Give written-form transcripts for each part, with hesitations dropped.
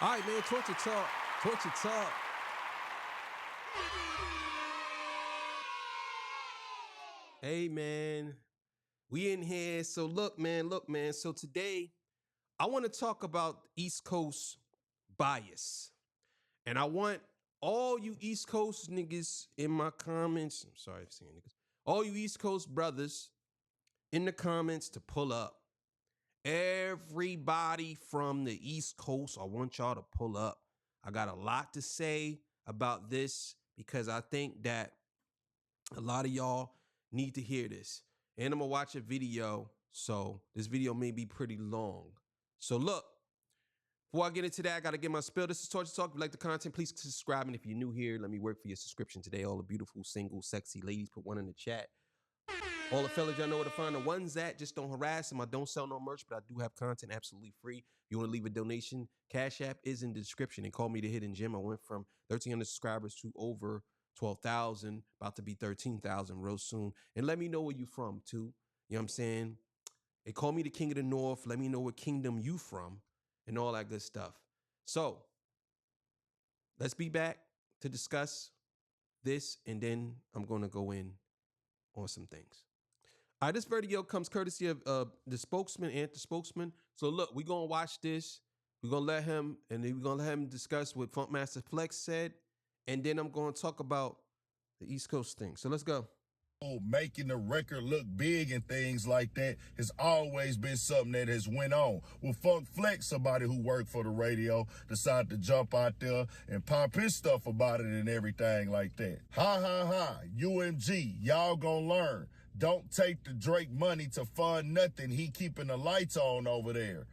All right, man, torture talk. Torture talk. Hey, man, we in here. So look, man. So today, I want to talk about East Coast bias. And I want all you East Coast niggas in my comments. I'm sorry for saying niggas. All you East Coast brothers in the comments to pull up. Everybody from the East Coast, I want y'all to pull up. I got a lot to say about this because I think that a lot of y'all need to hear this. And I'm gonna watch a video, so this video may be pretty long. So look, before I get into that, I gotta get my spill. This is Torture Talk. If you like the content, please subscribe. And if you're new here, let me work for your subscription today. All the beautiful, single, sexy ladies, put one in the chat. All the fellas, y'all know where to find the ones at. Just don't harass them. I don't sell no merch, but I do have content absolutely free. If you want to leave a donation, Cash App is in the description. They call me the Hidden Gem. I went from 1,300 subscribers to over 12,000, about to be 13,000 real soon. And let me know where you from, too. You know what I'm saying? They call me the King of the North. Let me know what kingdom you from and all that good stuff. So let's be back to discuss this, and then I'm going to go in on some things. All right, this video comes courtesy of the spokesman and the spokesman. So look, we're going to watch this. We're going to let him, and then we're going to let him discuss what Funkmaster Flex said. And then I'm going to talk about the East Coast thing. So let's go. Making the record look big and things like that has always been something that has went on. Well, Funk Flex, somebody who worked for the radio, decided to jump out there and pop his stuff about it and everything like that. Ha ha ha, UMG, y'all gonna learn. Don't take the Drake money to fund nothing. He keeping the lights on over there.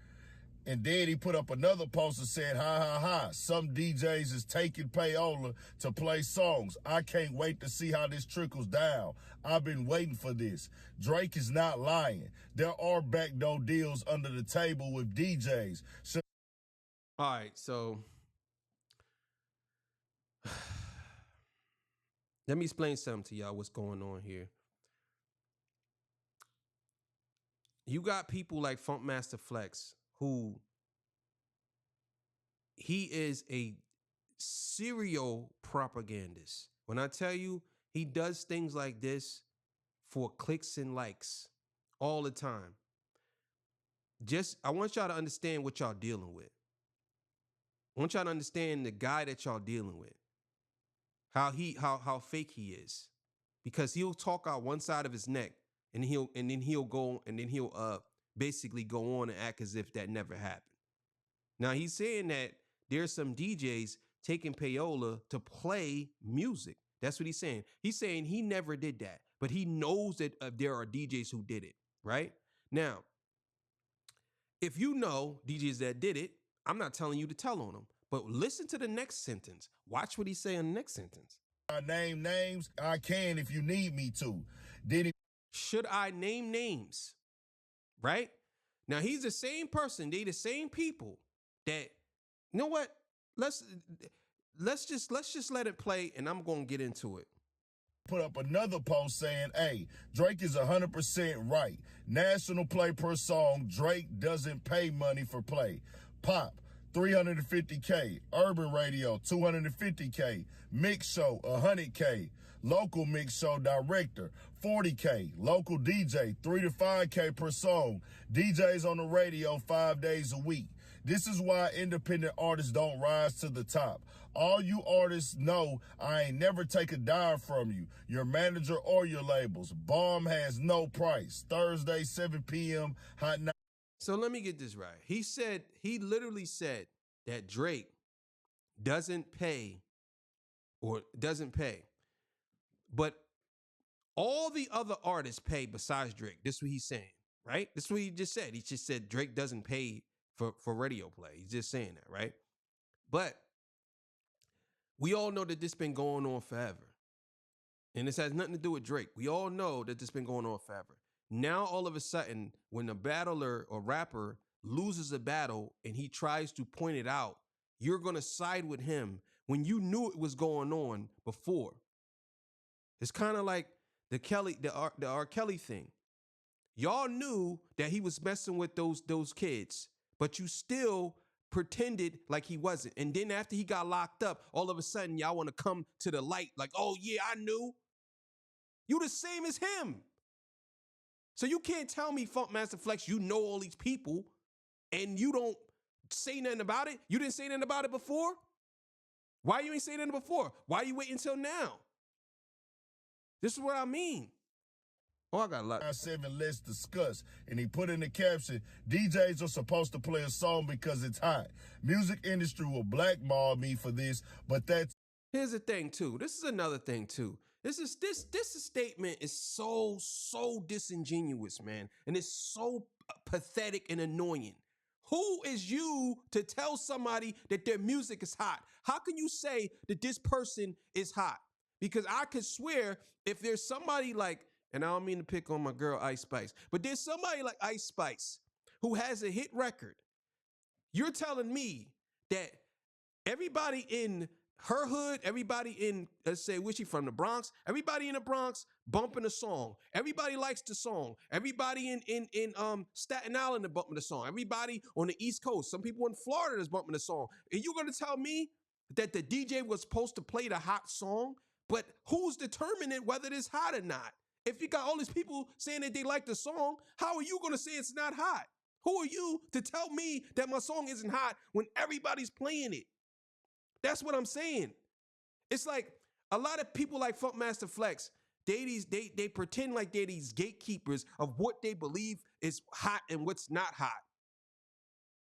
And then he put up another post and said, ha, ha, ha, some DJs is taking payola to play songs. I can't wait to see how this trickles down. I've been waiting for this. Drake is not lying. There are backdoor deals under the table with DJs. So all right, so let me explain something to y'all what's going on here. You got people like Funkmaster Flex, who he is a serial propagandist. When I tell you he does things like this for clicks and likes all the time. I want y'all to understand what y'all dealing with. I want y'all to understand the guy that y'all dealing with. How fake he is. Because he'll talk out one side of his neck and then he'll basically go on and act as if that never happened. Now he's saying that there's some DJs taking payola to play music. That's what he's saying. He's saying he never did that, but he knows that there are DJs who did it, right? Now, if you know DJs that did it, I'm not telling you to tell on them, but listen to the next sentence. Watch what he say in the next sentence. I name names, I can if you need me to. Then he should I name names? Right? Now he's the same person. They the same people that, you know what? Let's just let it play, and I'm gonna get into it. Put up another post saying, hey, Drake is 100% right. National play per song, Drake doesn't pay money for play. Pop, 350K. Urban radio, 250K. Mix show, 100K. Local mix show director, 40K. Local DJ, 3 to 5K per song. DJs on the radio 5 days a week. This is why independent artists don't rise to the top. All you artists know I ain't never take a dime from you, your manager or your labels. Bomb has no price. Thursday, 7 p.m. Hot night. So let me get this right. He literally said that Drake doesn't pay. But all the other artists pay besides Drake. This is what he's saying, right? This is what he just said. He just said Drake doesn't pay for radio play. He's just saying that, right? But we all know that this been going on forever. And this has nothing to do with Drake. We all know that this been going on forever. Now, all of a sudden, when a battler or rapper loses a battle and he tries to point it out, you're going to side with him when you knew it was going on before. It's kind of like the R. Kelly thing. Y'all knew that he was messing with those kids, but you still pretended like he wasn't. And then after he got locked up, all of a sudden y'all want to come to the light like, oh yeah, I knew. You the same as him. So you can't tell me, Funkmaster Flex, you know all these people and you don't say nothing about it. You didn't say nothing about it before? Why you ain't say nothing before? Why you waiting until now? This is what I mean. Oh, I got a lot. 7, let's discuss. And he put in the caption, DJs are supposed to play a song because it's hot. Music industry will blackball me for this, but that's... Here's the thing, too. This is another thing, too. This statement is so disingenuous, man. And it's so pathetic and annoying. Who is you to tell somebody that their music is hot? How can you say that this person is hot? Because I could swear if there's somebody like, and I don't mean to pick on my girl Ice Spice, but there's somebody like Ice Spice who has a hit record. You're telling me that everybody in her hood, everybody in, let's say, where's she from, the Bronx? Everybody in the Bronx bumping the song. Everybody likes the song. Everybody in Staten Island is bumping the song. Everybody on the East Coast. Some people in Florida is bumping the song. And you're going to tell me that the DJ was supposed to play the hot song? But who's determining whether it's hot or not? If you got all these people saying that they like the song, how are you going to say it's not hot? Who are you to tell me that my song isn't hot when everybody's playing it? That's what I'm saying. It's like a lot of people like Funkmaster Flex, they pretend like they're these gatekeepers of what they believe is hot and what's not hot.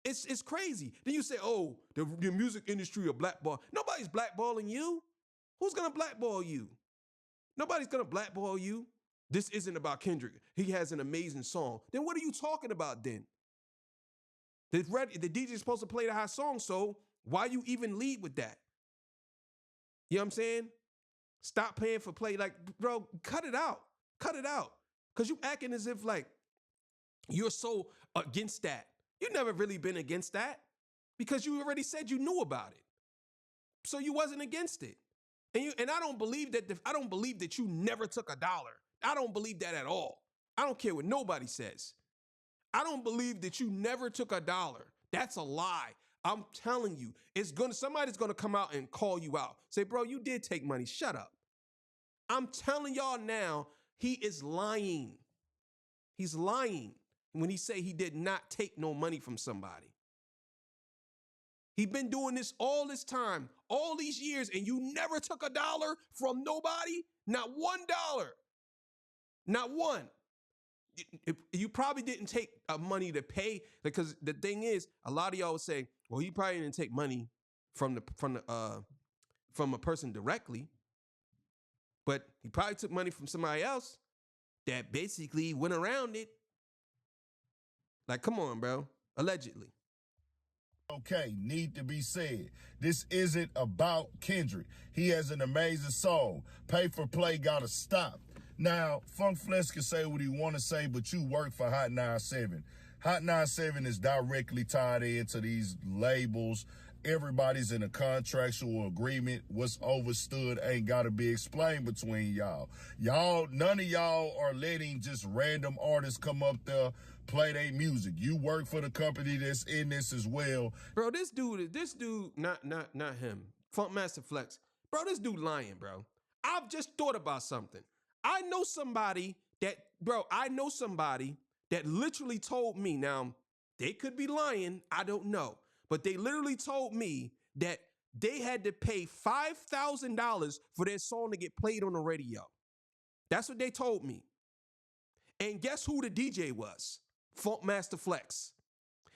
It's crazy. Then you say, oh, the music industry are blackball. Nobody's blackballing you. Who's gonna blackball you? Nobody's gonna blackball you. This isn't about Kendrick. He has an amazing song. Then what are you talking about then? The DJ's supposed to play the hot song, so why you even lead with that? You know what I'm saying? Stop paying for play. Like, bro, cut it out. Cut it out. Because you acting as if like you're so against that. You've never really been against that because you already said you knew about it. So you wasn't against it. And I don't believe that you never took $1. I don't believe that at all. I don't care what nobody says. I don't believe that you never took $1. That's a lie. I'm telling you, somebody's gonna come out and call you out. Say, bro, you did take money. Shut up. I'm telling y'all now, he is lying. He's lying when he say he did not take no money from somebody. He's been doing this all this time, all these years, and you never took $1 from nobody? Not $1. Not one. You probably didn't take money to pay, because the thing is, a lot of y'all would say, well, he probably didn't take money from a person directly, but he probably took money from somebody else that basically went around it. Like, come on, bro. Allegedly. Okay, need to be said. This isn't about Kendrick. He has an amazing song. Pay for play gotta stop. Now, Funk Flex can say what he want to say, but you work for Hot 97. Hot 97 is directly tied into these labels. Everybody's in a contractual agreement. What's overstood ain't got to be explained between y'all. None of y'all are letting just random artists come up there, play their music. You work for the company that's in this as well. Bro, this dude, not him. Funkmaster Flex. Bro, this dude lying, bro. I've just thought about something. I know somebody that literally told me, now, they could be lying, I don't know, but they literally told me that they had to pay $5,000 for their song to get played on the radio. That's what they told me. And guess who the DJ was? Funkmaster Flex.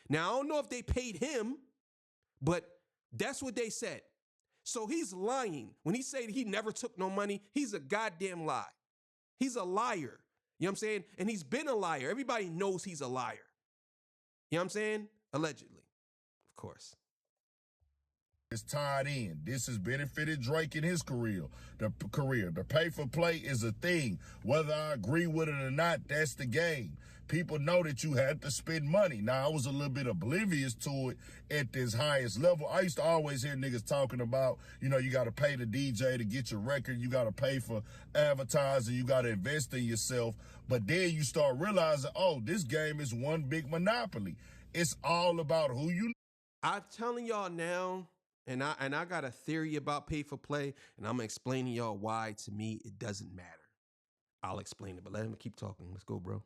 Now, I don't know if they paid him, but that's what they said. So he's lying. When he said he never took no money, he's a goddamn lie. He's a liar. You know what I'm saying? And he's been a liar. Everybody knows he's a liar. You know what I'm saying? Allegedly, of course. It's tied in. This has benefited Drake in his career. The pay for play is a thing. Whether I agree with it or not, that's the game. People know that you had to spend money. Now, I was a little bit oblivious to it at this highest level. I used to always hear niggas talking about, you got to pay the DJ to get your record. You got to pay for advertising. You got to invest in yourself. But then you start realizing, oh, this game is one big monopoly. It's all about who you I'm telling y'all now, and I got a theory about pay for play, and I'm explaining y'all why to me it doesn't matter. I'll explain it, but let him keep talking. Let's go, bro.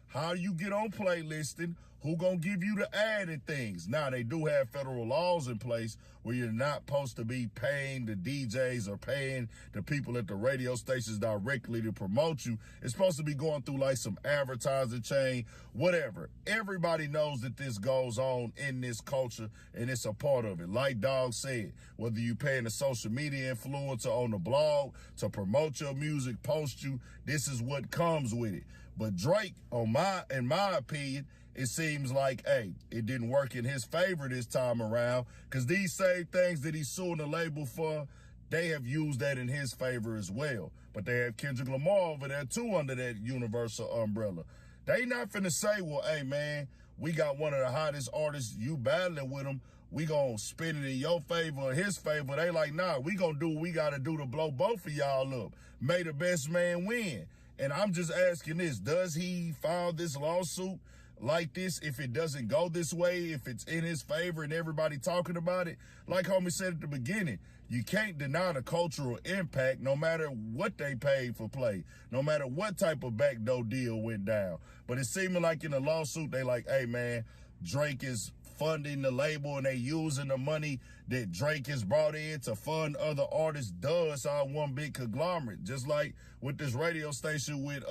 How you get on playlisting? Who gonna give you the ad and things? Now, they do have federal laws in place where you're not supposed to be paying the DJs or paying the people at the radio stations directly to promote you. It's supposed to be going through like some advertising chain, whatever. Everybody knows that this goes on in this culture and it's a part of it. Like Dog said, whether you paying a social media influencer on the blog to promote your music, post you, this is what comes with it. But Drake, in my opinion, it seems like, hey, it didn't work in his favor this time around, because these same things that he's suing the label for, they have used that in his favor as well. But they have Kendrick Lamar over there too under that Universal umbrella. They not finna say, well, hey man, we got one of the hottest artists, you battling with him, we gonna spin it in your favor or his favor. They like, nah, we gonna do what we gotta do to blow both of y'all up. May the best man win. And I'm just asking this, does he file this lawsuit like this if it doesn't go this way, if it's in his favor and everybody talking about it? Like homie said at the beginning, you can't deny the cultural impact no matter what they paid for play, no matter what type of backdoor deal went down. But it's seeming like in the lawsuit, they like, hey man, Drake is funding the label and they using the money that Drake has brought in to fund other artists. Does all one big conglomerate, just like with this radio station with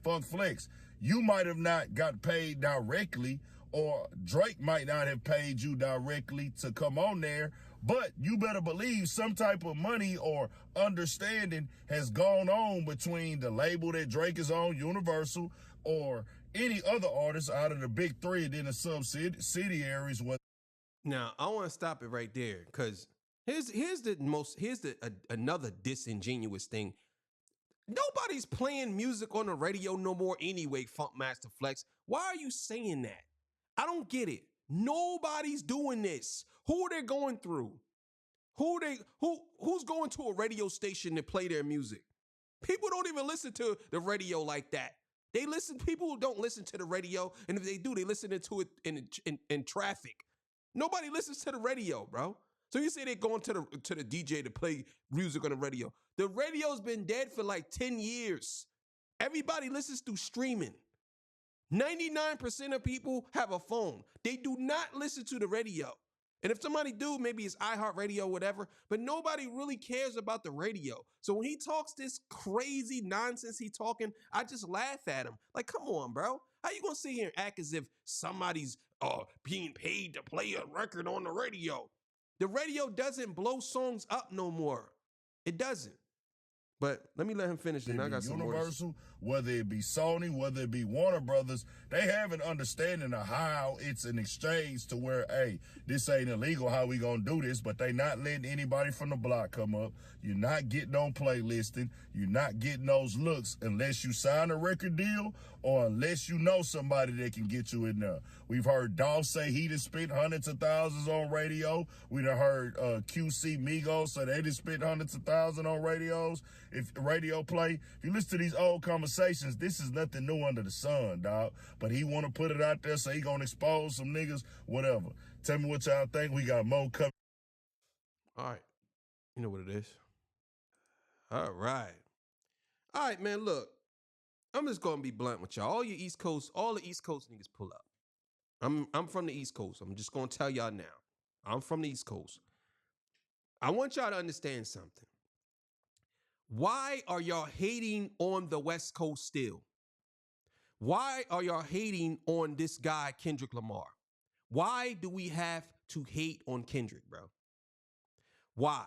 Funk Flex. You might have not got paid directly, or Drake might not have paid you directly to come on there, but you better believe some type of money or understanding has gone on between the label that Drake is on, Universal, or any other artists out of the big three and then the subsidiaries. Now I want to stop it right there, because here's another disingenuous thing. Nobody's playing music on the radio no more anyway, Funk Master Flex. Why are you saying that? I don't get it. Nobody's doing this. Who are they going through? Who's going to a radio station to play their music? People don't even listen to the radio like that. People who don't listen to the radio, and if they do, they listen to it in traffic. Nobody listens to the radio, bro. So you say they're going to the DJ to play music on the radio. The radio's been dead for like 10 years. Everybody listens through streaming. 99% of people have a phone. They do not listen to the radio. And if somebody do, maybe it's iHeartRadio, whatever, but nobody really cares about the radio. So when he talks this crazy nonsense he talking, I just laugh at him. Like, come on, bro. How you gonna sit here and act as if somebody's being paid to play a record on the radio? The radio doesn't blow songs up no more. It doesn't. But let me let him finish. Then I got some Universal, whether it be Sony, whether it be Warner Brothers, they have an understanding of how it's an exchange to where, hey, this ain't illegal, how we gonna do this, but they not letting anybody from the block come up. You're not getting on playlisting. You're not getting those looks unless you sign a record deal or unless you know somebody that can get you in there. We've heard Dolph say he done spent hundreds of thousands on radio. We done heard QC Migos say they done spent hundreds of thousands on radios. If radio play, if you listen to these old conversations, this is nothing new under the sun, dog. But he want to put it out there, so he gonna expose some niggas, whatever. Tell me what y'all think. We got more coming. All right. You know what it is. All right. All right, man, look. I'm just gonna be blunt with y'all. All the East Coast niggas pull up. I'm from the East Coast. I'm just gonna tell y'all now. I'm from the East Coast. I want y'all to understand something. Why are y'all hating on the West Coast still? Why are y'all hating on this guy, Kendrick Lamar? Why do we have to hate on Kendrick, bro? Why?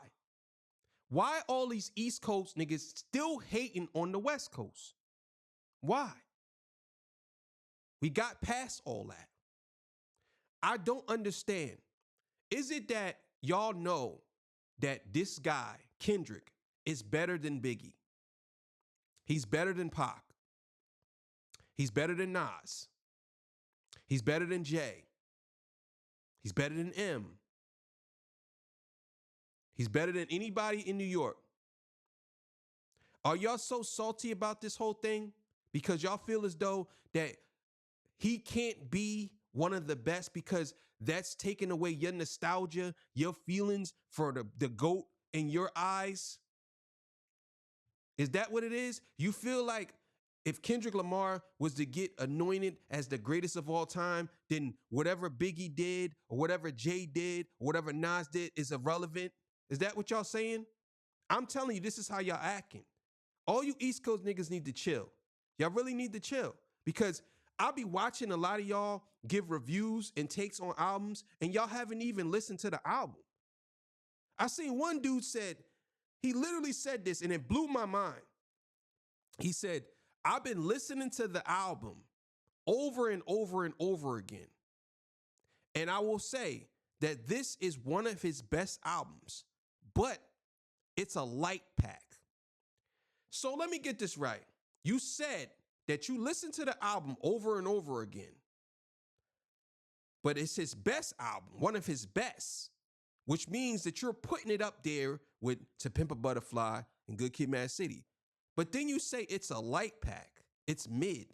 Why all these East Coast niggas still hating on the West Coast? Why? We got past all that. I don't understand. Is it that y'all know that this guy, Kendrick, is better than Biggie? He's better than Pac. He's better than Nas. He's better than Jay. He's better than M. He's better than anybody in New York. Are y'all so salty about this whole thing because y'all feel as though that he can't be one of the best because that's taking away your nostalgia, your feelings for the GOAT in your eyes? Is that what it is? You feel like if Kendrick Lamar was to get anointed as the greatest of all time, then whatever Biggie did or whatever Jay did or whatever Nas did is irrelevant? Is that what y'all saying? I'm telling you, this is how y'all acting. All you East Coast niggas need to chill. Y'all really need to chill because I'll be watching a lot of y'all give reviews and takes on albums and y'all haven't even listened to the album. I seen one dude said, he literally said this and it blew my mind. He said, I've been listening to the album over and over and over again. And I will say that this is one of his best albums, but it's a light pack. So let me get this right. You said that you listened to the album over and over again, but it's his best album, one of his best, which means that you're putting it up there with To Pimp a Butterfly and Good Kid, Mad City. But then you say it's a light pack. It's mid.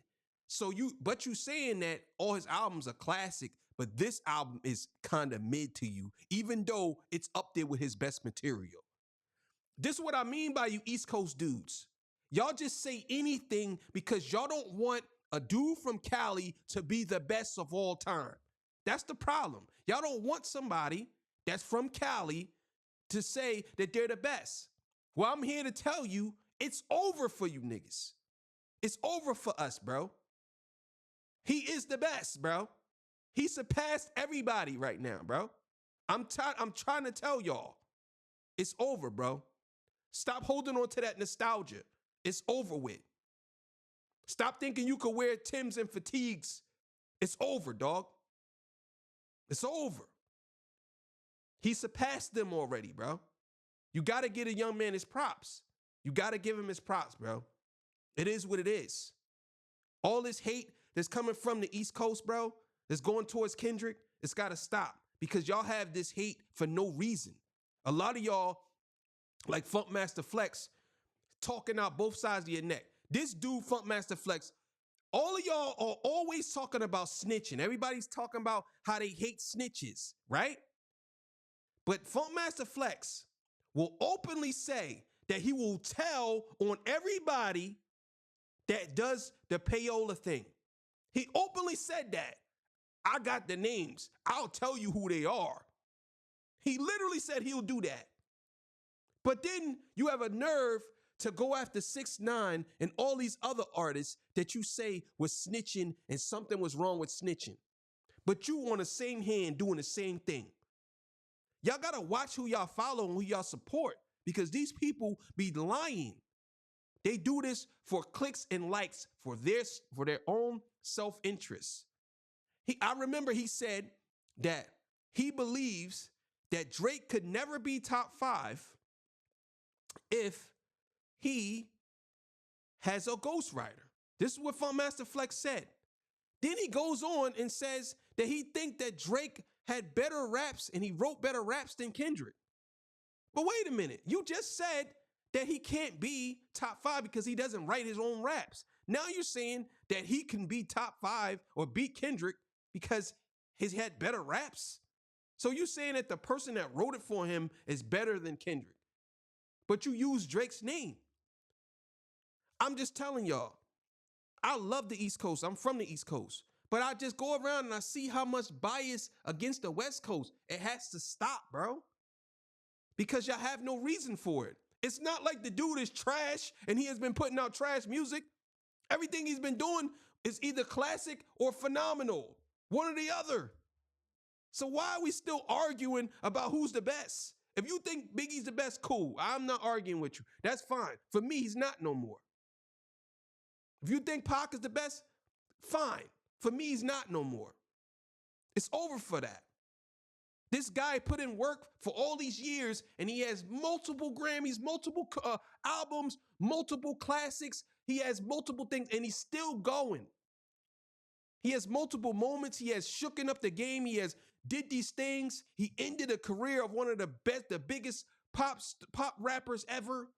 So you saying that all his albums are classic, but this album is kind of mid to you, even though it's up there with his best material. This is what I mean by you East Coast dudes. Y'all just say anything because y'all don't want a dude from Cali to be the best of all time. That's the problem. Y'all don't want somebody that's from Cali to say that they're the best. Well, I'm here to tell you, it's over for you niggas. It's over for us, bro. He is the best, bro. He surpassed everybody right now, bro. I'm trying to tell y'all, it's over, bro. Stop holding on to that nostalgia. It's over with. Stop thinking you could wear Timbs and fatigues. It's over, dog. It's over. He surpassed them already, bro. You got to get a young man his props. You got to give him his props, bro. It is what it is. All this hate that's coming from the East Coast, bro, that's going towards Kendrick, it's got to stop because y'all have this hate for no reason. A lot of y'all, like Funkmaster Flex, talking out both sides of your neck. This dude, Funkmaster Flex, all of y'all are always talking about snitching. Everybody's talking about how they hate snitches, right? But Funkmaster Flex will openly say that he will tell on everybody that does the payola thing. He openly said that. I got the names. I'll tell you who they are. He literally said he'll do that. But then you have a nerve to go after 6ix9ine and all these other artists that you say was snitching and something was wrong with snitching. But you on the same hand doing the same thing. Y'all gotta watch who y'all follow and who y'all support because these people be lying. They do this for clicks and likes for their own self-interest. I remember he said that he believes that Drake could never be top 5 if he has a ghostwriter. This is what Funkmaster Flex said. Then he goes on and says that he think that Drake had better raps and he wrote better raps than Kendrick. But wait a minute, you just said that he can't be top 5 because he doesn't write his own raps. Now you're saying that he can be top 5 or beat Kendrick because he's had better raps? So you're saying that the person that wrote it for him is better than Kendrick, but you use Drake's name. I'm just telling y'all, I love the East Coast. I'm from the East Coast. But I just go around and I see how much bias against the West Coast. It has to stop, bro. Because y'all have no reason for it. It's not like the dude is trash and he has been putting out trash music. Everything he's been doing is either classic or phenomenal. One or the other. So why are we still arguing about who's the best? If you think Biggie's the best, cool. I'm not arguing with you. That's fine. For me, he's not no more. If you think Pac is the best, fine. For me, he's not no more. It's over for that. This guy put in work for all these years, and he has multiple Grammys, multiple albums, multiple classics. He has multiple things, and he's still going. He has multiple moments. He has shooken up the game. He has did these things. He ended a career of one of the best, the biggest pop rappers ever.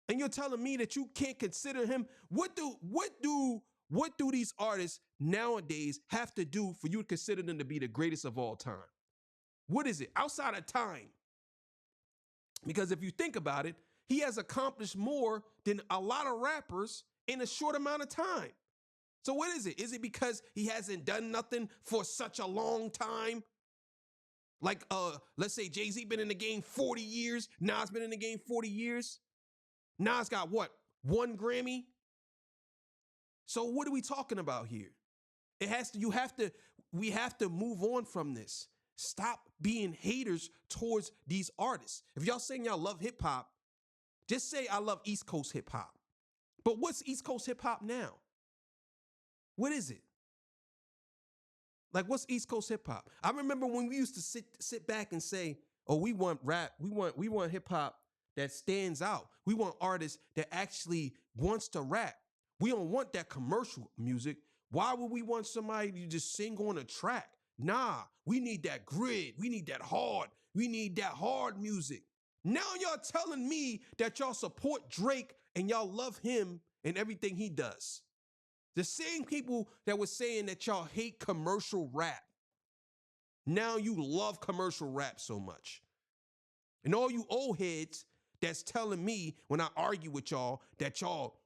And you're telling me that you can't consider him? What do these artists nowadays have to do for you to consider them to be the greatest of all time? What is it? Outside of time. Because if you think about it, he has accomplished more than a lot of rappers in a short amount of time. So what is it? Is it because he hasn't done nothing for such a long time? Like, let's say Jay-Z been in the game 40 years. Nas been in the game 40 years. Nas got what? 1 Grammy? So what are we talking about here? We have to move on from this. Stop being haters towards these artists. If y'all saying y'all love hip hop, just say I love East Coast hip hop. But what's East Coast hip hop now? What is it? Like, what's East Coast hip hop? I remember when we used to sit back and say, "Oh, we want rap. We want hip hop that stands out. We want artists that actually wants to rap. We don't want that commercial music. Why would we want somebody to just sing on a track? Nah, we need that grid. We need that hard. We need that hard music." Now y'all telling me that y'all support Drake and y'all love him and everything he does. The same people that were saying that y'all hate commercial rap. Now you love commercial rap so much. And all you old heads that's telling me when I argue with y'all that y'all,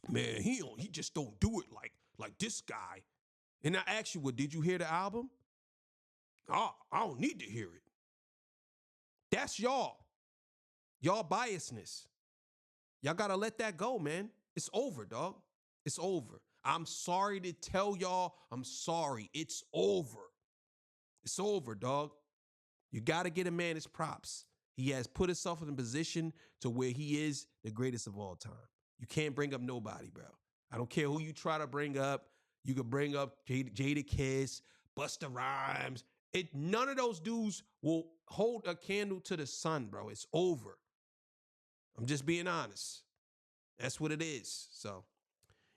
man, he just don't do it like this guy. And I ask you, well, did you hear the album? Oh, I don't need to hear it. That's y'all. Y'all biasness. Y'all gotta let that go, man. It's over, dog. It's over. I'm sorry to tell y'all, I'm sorry. It's over. It's over, dog. You gotta get a man his props. He has put himself in a position to where he is the greatest of all time. You can't bring up nobody, bro. I don't care who you try to bring up. You could bring up Jada Kiss, Busta Rhymes. None of those dudes will hold a candle to the sun, bro. It's over. I'm just being honest. That's what it is. So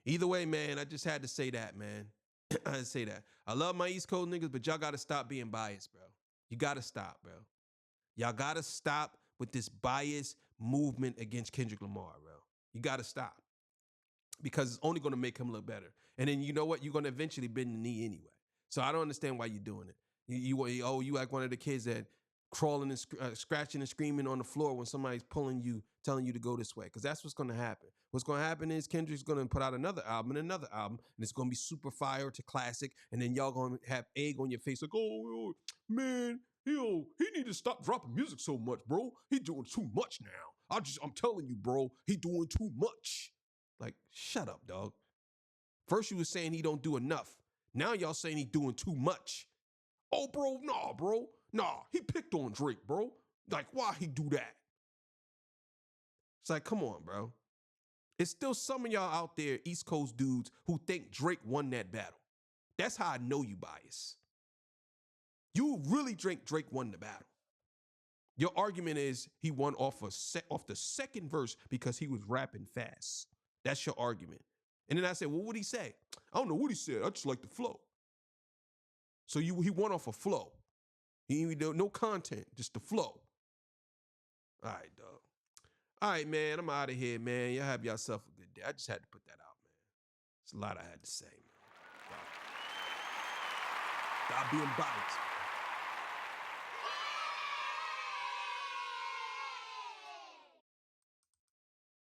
either way, man, I just had to say that, man. I had to say that. I love my East Coast niggas, but y'all got to stop being biased, bro. You got to stop, bro. Y'all got to stop with this bias movement against Kendrick Lamar, bro. You got to stop. Because it's only going to make him look better. And then you know what? You're going to eventually bend the knee anyway. So I don't understand why you're doing it. You like one of the kids that crawling and scratching and screaming on the floor when somebody's pulling you, telling you to go this way. Because that's what's going to happen. What's going to happen is Kendrick's going to put out another album, and it's going to be super fire to classic. And then y'all going to have egg on your face like, oh, man, he need to stop dropping music so much, bro. He doing too much now. I'm telling you, bro, he doing too much. Like, shut up, dog. First you was saying he don't do enough. Now y'all saying he doing too much. Oh, bro, nah, bro. Nah, he picked on Drake, bro. Like, why he do that? It's like, come on, bro. It's still some of y'all out there, East Coast dudes, who think Drake won that battle. That's how I know you bias. You really think Drake won the battle. Your argument is he won off the second verse because he was rapping fast. That's your argument. And then I said, well, what'd he say? I don't know what he said. I just like the flow. So he won off a flow. No content, just the flow. All right, dog. All right, man. I'm out of here, man. Y'all have yourself a good day. I just had to put that out, man. It's a lot I had to say, man. Stop being biased.